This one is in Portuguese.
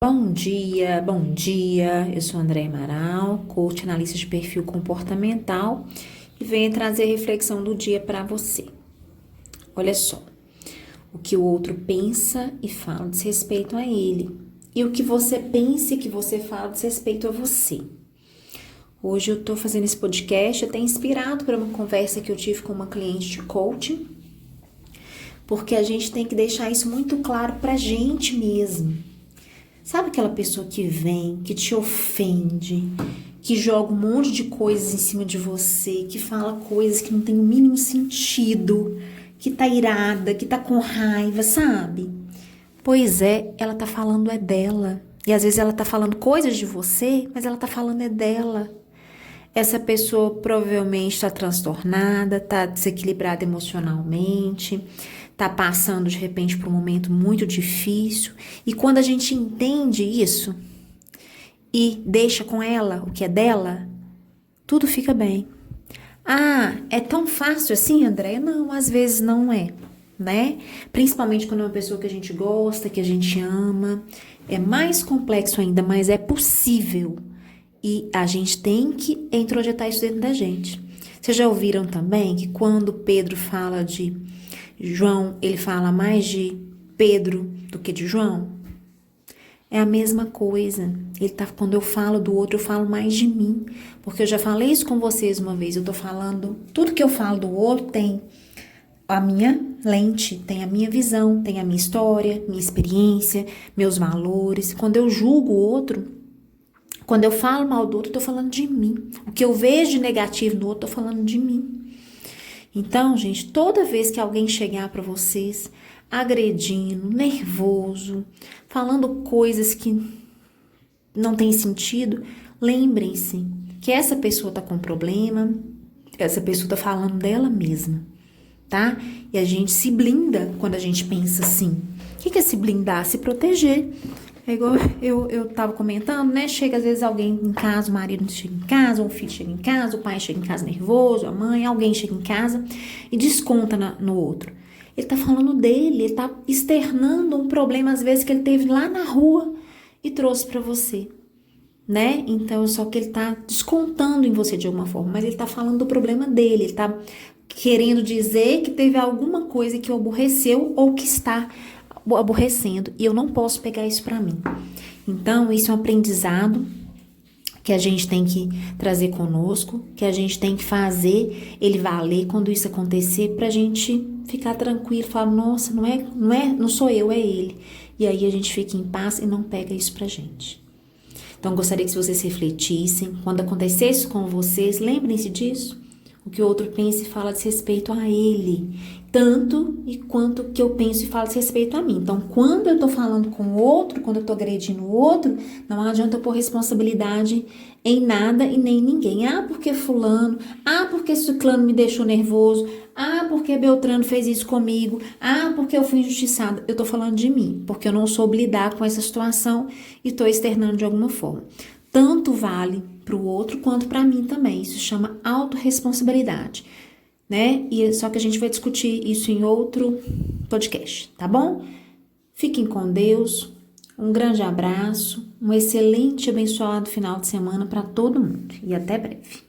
Bom dia, bom dia. Eu sou André Amaral, coach analista de perfil comportamental e venho trazer a reflexão do dia para você. Olha só, o que o outro pensa e fala diz respeito a ele e o que você pensa e que você fala diz respeito a você. Hoje eu tô fazendo esse podcast até inspirado por uma conversa que eu tive com uma cliente de coaching, porque a gente tem que deixar isso muito claro pra gente mesmo. Sabe aquela pessoa que vem, que te ofende, que joga um monte de coisas em cima de você, que fala coisas que não tem o mínimo sentido, que tá irada, que tá com raiva, sabe? Pois é, ela tá falando é dela. E às vezes ela tá falando coisas de você, mas ela tá falando é dela. Essa pessoa provavelmente está transtornada, está desequilibrada emocionalmente, está passando de repente por um momento muito difícil. E quando a gente entende isso e deixa com ela o que é dela, tudo fica bem. Ah, é tão fácil assim, André? Não, às vezes não é, né? Principalmente quando é uma pessoa que a gente gosta, que a gente ama. É mais complexo ainda, mas é possível. E a gente tem que introjetar isso dentro da gente. Vocês já ouviram também que quando Pedro fala de João, ele fala mais de Pedro do que de João? É a mesma coisa. Quando eu falo do outro, eu falo mais de mim. Porque eu já falei isso com vocês uma vez. Eu tô falando, tudo que eu falo do outro tem a minha lente, tem a minha visão, tem a minha história, minha experiência, meus valores. Quando eu julgo o outro, quando eu falo mal do outro, eu tô falando de mim. O que eu vejo de negativo no outro, eu tô falando de mim. Então, gente, toda vez que alguém chegar para vocês agredindo, nervoso, falando coisas que não tem sentido, lembrem-se que essa pessoa tá com problema, essa pessoa tá falando dela mesma, tá? E a gente se blinda quando a gente pensa assim. O que é se blindar? Se proteger. É igual eu tava comentando, né? Chega às vezes alguém em casa, o marido chega em casa, ou o filho chega em casa, o pai chega em casa nervoso, a mãe, alguém chega em casa e desconta no outro. Ele tá falando dele, ele tá externando um problema, às vezes, que ele teve lá na rua e trouxe pra você, né? Então, só que ele tá descontando em você de alguma forma, mas ele tá falando do problema dele, ele tá querendo dizer que teve alguma coisa que o aborreceu ou que está aborrecendo, e eu não posso pegar isso para mim. Então, isso é um aprendizado que a gente tem que trazer conosco, que a gente tem que fazer ele valer quando isso acontecer, pra gente ficar tranquilo, falar, nossa, não sou eu, é ele. E aí a gente fica em paz e não pega isso pra gente. Então, gostaria que vocês refletissem, quando acontecesse com vocês, lembrem-se disso. O que o outro pensa e fala diz respeito a ele, tanto e quanto que eu penso e falo diz respeito a mim. Então, quando eu tô falando com o outro, quando eu tô agredindo o outro, não adianta eu pôr responsabilidade em nada e nem em ninguém. Ah, porque fulano, ah, porque ciclano me deixou nervoso, ah, porque Beltrano fez isso comigo, ah, porque eu fui injustiçada. Eu tô falando de mim, porque eu não soube lidar com essa situação e tô externando de alguma forma. Tanto vale para o outro quanto para mim também. Isso chama autorresponsabilidade, né? E só que a gente vai discutir isso em outro podcast, tá bom? Fiquem com Deus. Um grande abraço, um excelente e abençoado final de semana para todo mundo e até breve.